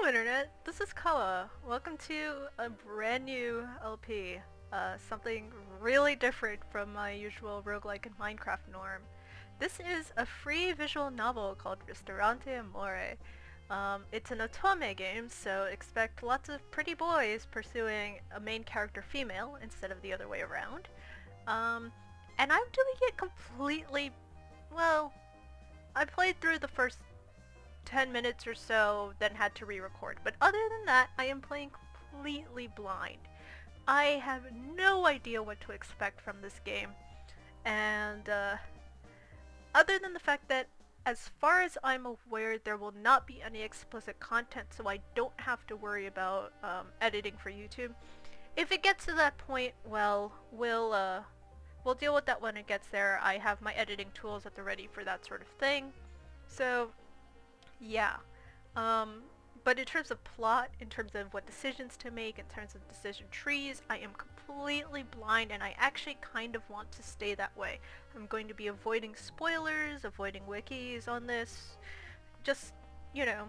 Hello Internet, this is Kawa. Welcome to a brand new LP. Something really different from my usual roguelike and Minecraft norm. This is a free visual novel called Ristorante Amore. It's an otome game, so expect lots of pretty boys pursuing a main character female instead of the other way around. And I'm doing it completely, well, I played through the first 10 minutes or so, then had to re-record. But other than that, I am playing completely blind. I have no idea what to expect from this game. And other than the fact that, as far as I'm aware, there will not be any explicit content, so I don't have to worry about editing for YouTube. If it gets to that point, well, we'll deal with that when it gets there. I have my editing tools at the ready for that sort of thing. So yeah. But in terms of plot, in terms of what decisions to make, in terms of decision trees, I am completely blind, and I actually kind of want to stay that way. I'm going to be avoiding spoilers, avoiding wikis on this, just, you know,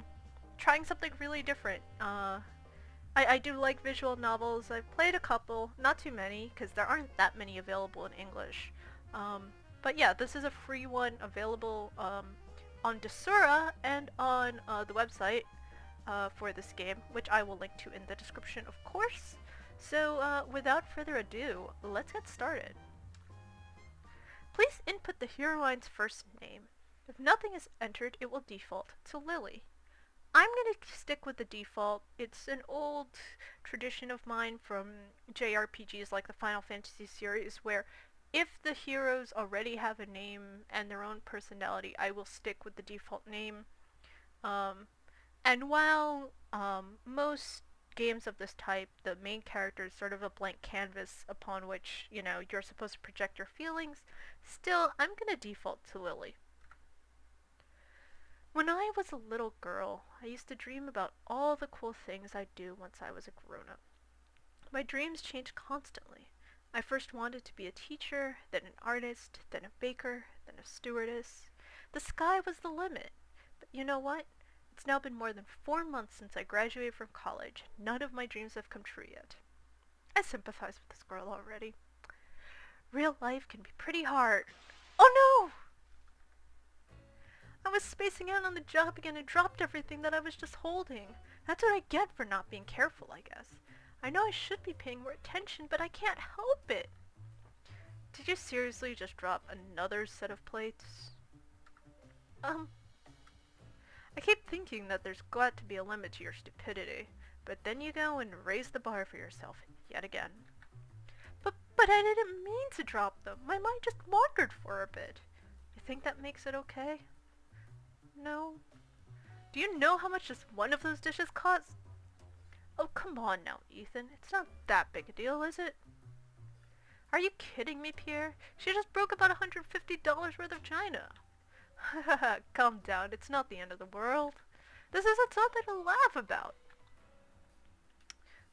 trying something really different. I do like visual novels. I've played a couple, not too many, because there aren't that many available in English. But yeah, this is a free one available, on Desura and on the website for this game, which I will link to in the description, of course. So without further ado, let's get started. Please input the heroine's first name. If nothing is entered, it will default to Lily. I'm going to stick with the default. It's an old tradition of mine from JRPGs like the Final Fantasy series, where if the heroes already have a name and their own personality, I will stick with the default name. And while most games of this type, the main character is sort of a blank canvas upon which, you know, you're supposed to project your feelings, still, I'm gonna default to Lily. When I was a little girl, I used to dream about all the cool things I'd do once I was a grown-up. My dreams changed constantly. I first wanted to be a teacher, then an artist, then a baker, then a stewardess. The sky was the limit. But you know what? It's now been more than 4 months since I graduated from college. None of my dreams have come true yet. I sympathize with this girl already. Real life can be pretty hard. Oh no! I was spacing out on the job again and dropped everything that I was just holding. That's what I get for not being careful, I guess. I know I should be paying more attention, but I can't help it. Did you seriously just drop another set of plates? I keep thinking that there's got to be a limit to your stupidity, but then you go and raise the bar for yourself yet again. But I didn't mean to drop them. My mind just wandered for a bit. You think that makes it okay? No? Do you know how much just one of those dishes costs? Oh, come on now, Ethan. It's not that big a deal, is it? Are you kidding me, Pierre? She just broke about $150 worth of china. Haha, calm down. It's not the end of the world. This isn't something to laugh about.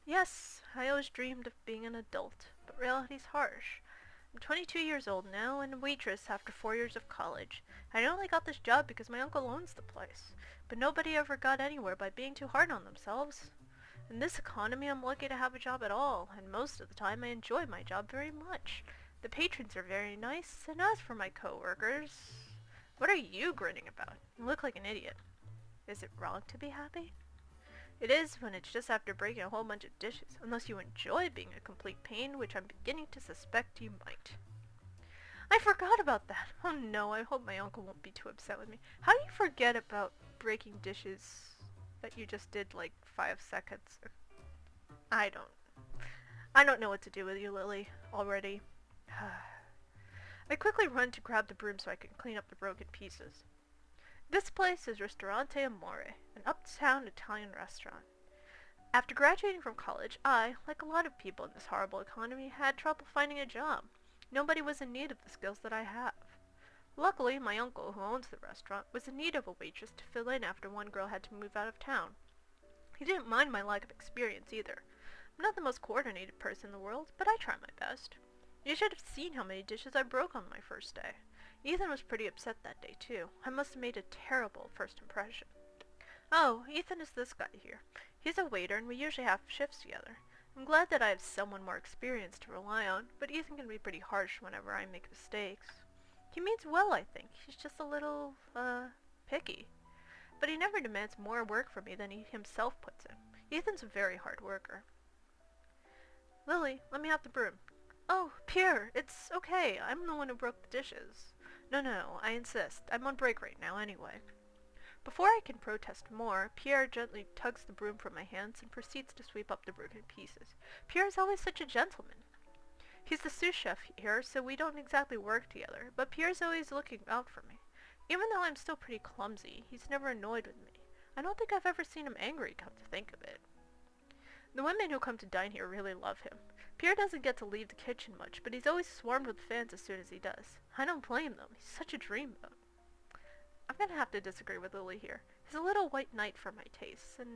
Yes, I always dreamed of being an adult, but reality's harsh. I'm 22 years old now and a waitress after 4 years of college. I only got this job because my uncle owns the place, but nobody ever got anywhere by being too hard on themselves. In this economy, I'm lucky to have a job at all, and most of the time I enjoy my job very much. The patrons are very nice, and as for my coworkers... What are you grinning about? You look like an idiot. Is it wrong to be happy? It is when it's just after breaking a whole bunch of dishes, unless you enjoy being a complete pain, which I'm beginning to suspect you might. I forgot about that. Oh no, I hope my uncle won't be too upset with me. How do you forget about breaking dishes that you just did like 5 seconds? I don't know what to do with you, Lily, already. I quickly run to grab the broom so I can clean up the broken pieces. This place is Ristorante Amore, an uptown Italian restaurant. After graduating from college, I, like a lot of people in this horrible economy, had trouble finding a job. Nobody was in need of the skills that I have. Luckily, my uncle, who owns the restaurant, was in need of a waitress to fill in after one girl had to move out of town. He didn't mind my lack of experience either. I'm not the most coordinated person in the world, but I try my best. You should have seen how many dishes I broke on my first day. Ethan was pretty upset that day, too. I must have made a terrible first impression. Oh, Ethan is this guy here. He's a waiter and we usually have shifts together. I'm glad that I have someone more experienced to rely on, but Ethan can be pretty harsh whenever I make mistakes. He means well, I think. He's just a little, picky. But he never demands more work from me than he himself puts in. Ethan's a very hard worker. Lily, let me have the broom. Oh, Pierre, it's okay. I'm the one who broke the dishes. No, I insist. I'm on break right now anyway. Before I can protest more, Pierre gently tugs the broom from my hands and proceeds to sweep up the broken pieces. Pierre is always such a gentleman. He's the sous chef here, so we don't exactly work together, but Pierre's always looking out for me. Even though I'm still pretty clumsy, he's never annoyed with me. I don't think I've ever seen him angry, come to think of it. The women who come to dine here really love him. Pierre doesn't get to leave the kitchen much, but he's always swarmed with fans as soon as he does. I don't blame them. He's such a dreamboat. I'm gonna have to disagree with Lily here. He's a little white knight for my tastes, and...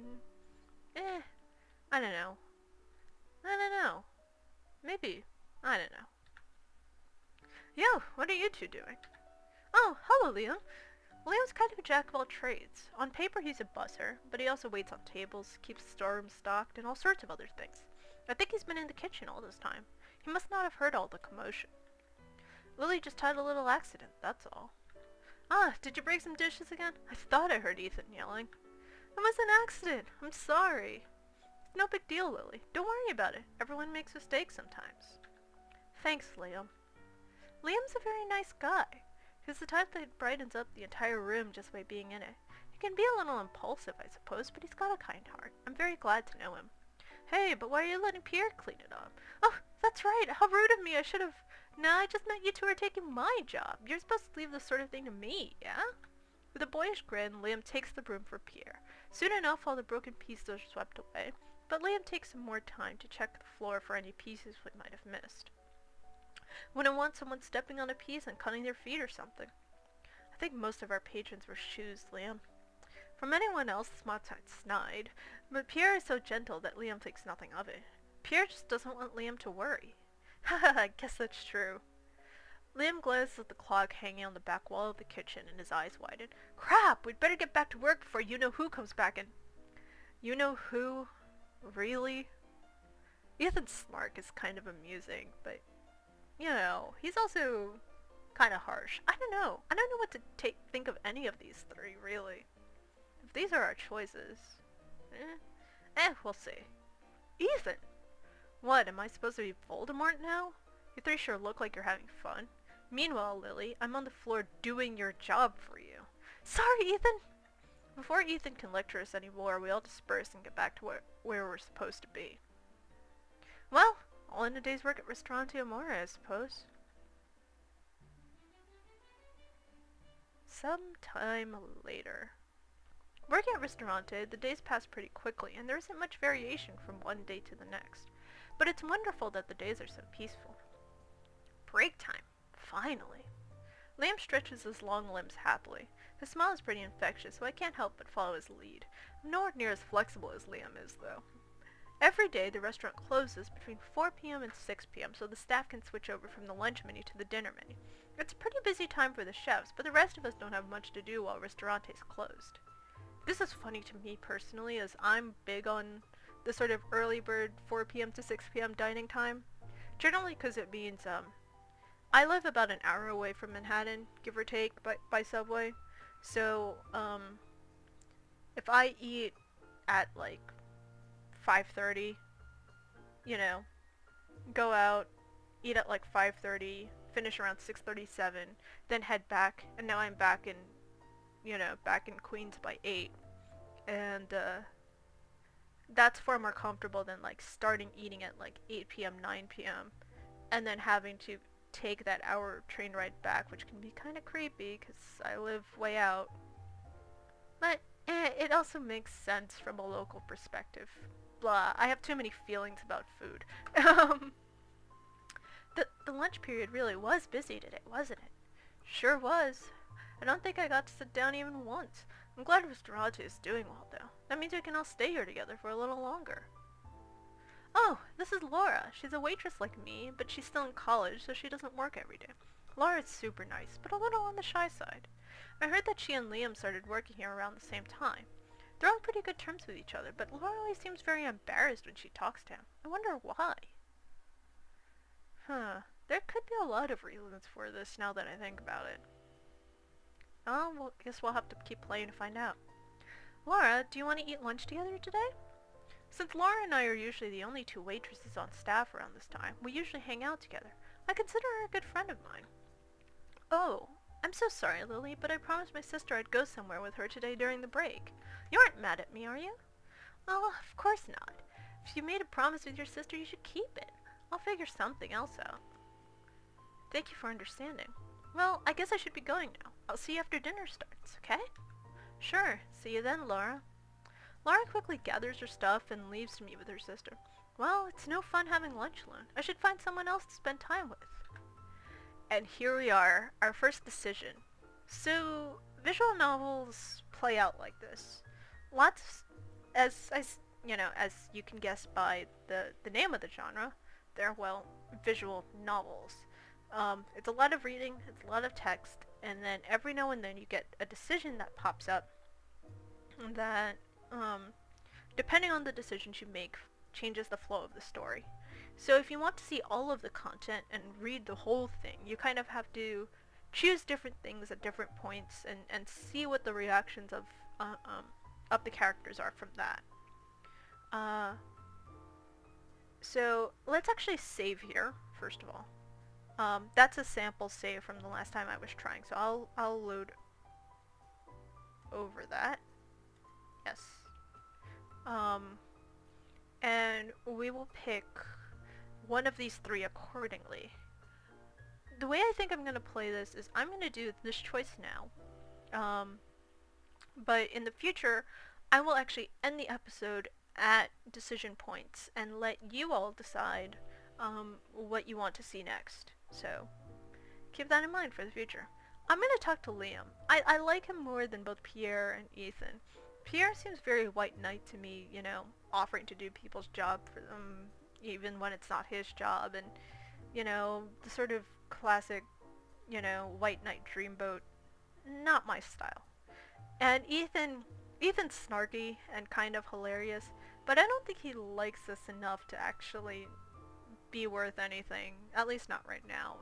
I don't know. Maybe. I don't know. Yo, what are you two doing? Oh, hello, Liam. Liam's kind of a jack of all trades. On paper, he's a busser, but he also waits on tables, keeps the storeroom stocked, and all sorts of other things. I think he's been in the kitchen all this time. He must not have heard all the commotion. Lily just had a little accident, that's all. Ah, did you break some dishes again? I thought I heard Ethan yelling. It was an accident. I'm sorry. It's no big deal, Lily. Don't worry about it. Everyone makes mistakes sometimes. Thanks, Liam. Liam's a very nice guy. He's the type that brightens up the entire room just by being in it. He can be a little impulsive, I suppose, but he's got a kind heart. I'm very glad to know him. Hey, but why are you letting Pierre clean it up? Oh, that's right. How rude of me. I should have... Nah, I just meant you two are taking my job. You're supposed to leave this sort of thing to me, yeah? With a boyish grin, Liam takes the broom for Pierre. Soon enough, all the broken pieces are swept away, but Liam takes some more time to check the floor for any pieces we might have missed. Wouldn't want someone stepping on a piece and cutting their feet or something. I think most of our patrons were shoes, Liam. From anyone else, this might sound snide, but Pierre is so gentle that Liam thinks nothing of it. Pierre just doesn't want Liam to worry. Haha, I guess that's true. Liam glances at the clock hanging on the back wall of the kitchen and his eyes widen. Crap! We'd better get back to work before you-know-who comes back and... You-know-who? Really? Ethan's smirk is kind of amusing, but... You know, he's also kind of harsh. I don't know what to think of any of these three, really. If these are our choices... we'll see. Ethan! What, am I supposed to be Voldemort now? You three sure look like you're having fun. Meanwhile, Lily, I'm on the floor doing your job for you. Sorry, Ethan! Before Ethan can lecture us anymore, we all disperse and get back to where we're supposed to be. Well, all in a day's work at Ristorante Amore, I suppose. Sometime later. Working at Ristorante, the days pass pretty quickly, and there isn't much variation from one day to the next. But it's wonderful that the days are so peaceful. Break time. Finally. Liam stretches his long limbs happily. His smile is pretty infectious, so I can't help but follow his lead. I'm nowhere near as flexible as Liam is, though. Every day, the restaurant closes between 4 p.m. and 6 p.m. so the staff can switch over from the lunch menu to the dinner menu. It's a pretty busy time for the chefs, but the rest of us don't have much to do while Ristorante is closed. This is funny to me personally, as I'm big on the sort of early bird 4 p.m. to 6 p.m. dining time. Generally because it means, I live about an hour away from Manhattan, give or take, by subway. So, if I eat at, like, 5:30, you know, go out, eat at, like, 5:30, finish around 6:37, then head back, and now I'm back in, you know, back in Queens by 8. And, that's far more comfortable than, like, starting eating at, like, 8 p.m., 9 p.m., and then having to take that hour train ride back, which can be kind of creepy, because I live way out. But, it also makes sense from a local perspective. Blah, I have too many feelings about food. The lunch period really was busy today, wasn't it? Sure was. I don't think I got to sit down even once. I'm glad Ristorante is doing well, though. That means we can all stay here together for a little longer. Oh, this is Laura. She's a waitress like me, but she's still in college, so she doesn't work every day. Laura's super nice, but a little on the shy side. I heard that she and Liam started working here around the same time. They're on pretty good terms with each other, but Laura always seems very embarrassed when she talks to him. I wonder why. There could be a lot of reasons for this now that I think about it. Oh, well, guess we'll have to keep playing to find out. Laura, do you want to eat lunch together today? Since Laura and I are usually the only two waitresses on staff around this time, we usually hang out together. I consider her a good friend of mine. Oh, I'm so sorry, Lily, but I promised my sister I'd go somewhere with her today during the break. You aren't mad at me, are you? Oh, of course not. If you made a promise with your sister, you should keep it. I'll figure something else out. Thank you for understanding. Well, I guess I should be going now. I'll see you after dinner starts, okay? Sure. See you then, Laura. Laura quickly gathers her stuff and leaves to meet with her sister. Well, it's no fun having lunch alone. I should find someone else to spend time with. And here we are, our first decision. So, visual novels play out like this. Lots, as you can guess by the name of the genre, they're, well, visual novels. It's a lot of reading, it's a lot of text, and then every now and then you get a decision that pops up that, depending on the decisions you make, changes the flow of the story. So if you want to see all of the content and read the whole thing, you kind of have to choose different things at different points and see what the reactions of the characters are from that. So let's actually save here, first of all. That's a sample save from the last time I was trying, so I'll load over that. Yes. And we will pick one of these three accordingly. The way I think I'm going to play this is I'm going to do this choice now. But in the future, I will actually end the episode at decision points and let you all decide what you want to see next. So keep that in mind for the future. I'm going to talk to Liam. I like him more than both Pierre and Ethan. Pierre seems very white knight to me, you know, offering to do people's job for them even when it's not his job, and, you know, the sort of classic, you know, white knight dreamboat, not my style. And Ethan's snarky and kind of hilarious, but I don't think he likes us enough to actually be worth anything, at least not right now.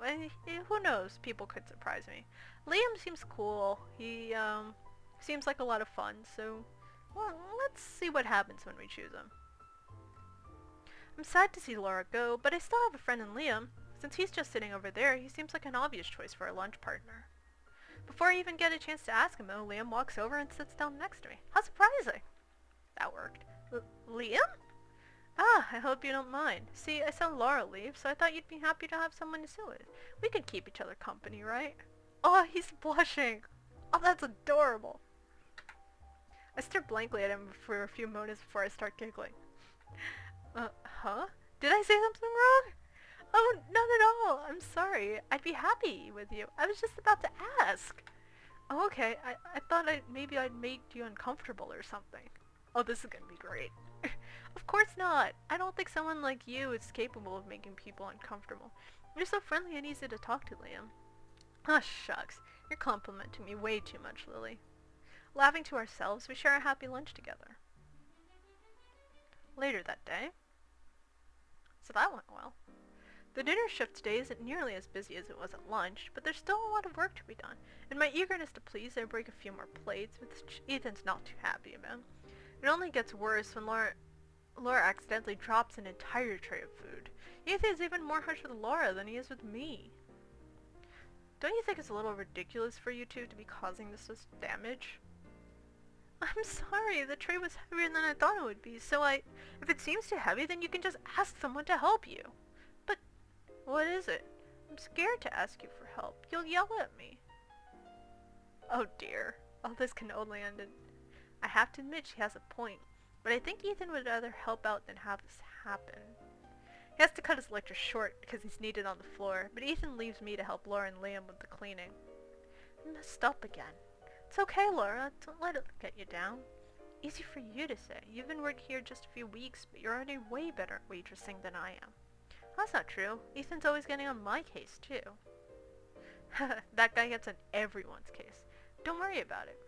Who knows, people could surprise me. Liam seems cool. He seems like a lot of fun, so well, let's see what happens when we choose him. I'm sad to see Laura go, but I still have a friend in Liam. Since he's just sitting over there, he seems like an obvious choice for a lunch partner. Before I even get a chance to ask him though, Liam walks over and sits down next to me. How surprising! That worked. Liam? Ah, I hope you don't mind. See, I saw Laura leave, so I thought you'd be happy to have someone to sit with. We could keep each other company, right? Oh, he's blushing! Oh, that's adorable! I stare blankly at him for a few moments before I start giggling. Huh? Did I say something wrong? Oh, not at all. I'm sorry. I'd be happy with you. I was just about to ask. Oh, okay. I thought maybe I'd made you uncomfortable or something. Oh, this is gonna be great. Of course not. I don't think someone like you is capable of making people uncomfortable. You're so friendly and easy to talk to, Liam. Ah, shucks. You're complimenting me way too much, Lily. Laughing to ourselves, we share a happy lunch together. Later that day. So that went well. The dinner shift today isn't nearly as busy as it was at lunch, but there's still a lot of work to be done. In my eagerness to please, I break a few more plates, which Ethan's not too happy about. It only gets worse when Laura accidentally drops an entire tray of food. Ethan's even more harsh with Laura than he is with me. Don't you think it's a little ridiculous for you two to be causing this damage? I'm sorry, the tray was heavier than I thought it would be, so if it seems too heavy, then you can just ask someone to help you. But, what is it? I'm scared to ask you for help. You'll yell at me. Oh dear. All this can only end in... I have to admit she has a point, but I think Ethan would rather help out than have this happen. He has to cut his lecture short because he's needed on the floor, but Ethan leaves me to help Laura and Liam with the cleaning. I messed up again. It's okay, Laura. Don't let it get you down. Easy for you to say. You've been working here just a few weeks, but you're already way better at waitressing than I am. That's not true. Ethan's always getting on my case, too. That guy gets on everyone's case. Don't worry about it.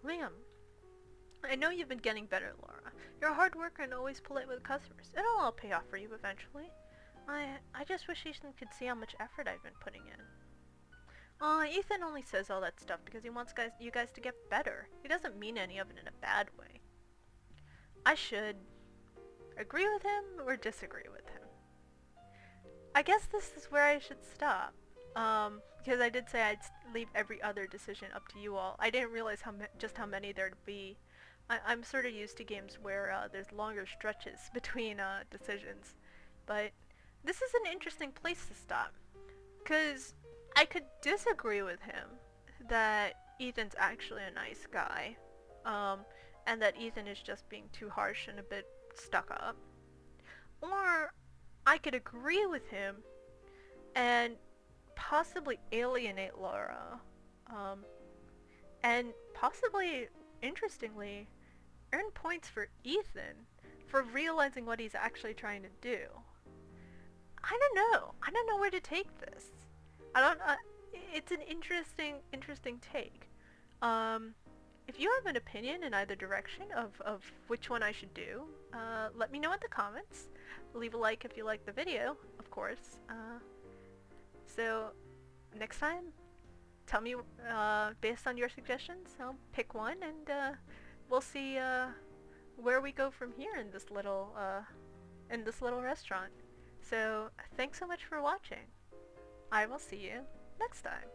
Liam, I know you've been getting better, Laura. You're a hard worker and always polite with customers. It'll all pay off for you eventually. I just wish Ethan could see how much effort I've been putting in. Ethan only says all that stuff because he wants you guys to get better. He doesn't mean any of it in a bad way. I should agree with him or disagree with him. I guess this is where I should stop. Because I did say I'd leave every other decision up to you all. I didn't realize just how many there'd be. I'm sort of used to games where there's longer stretches between decisions. But this is an interesting place to stop. Because I could disagree with him that Ethan's actually a nice guy. And that Ethan is just being too harsh and a bit stuck up. Or I could agree with him and possibly alienate Laura. And possibly, interestingly, earn points for Ethan for realizing what he's actually trying to do. I don't know. I don't know where to take this. I don't. It's an interesting take. If you have an opinion in either direction of which one I should do, let me know in the comments. Leave a like if you like the video, of course. So next time, tell me based on your suggestions. I'll pick one, and we'll see where we go from here in this little restaurant. So thanks so much for watching. I will see you next time.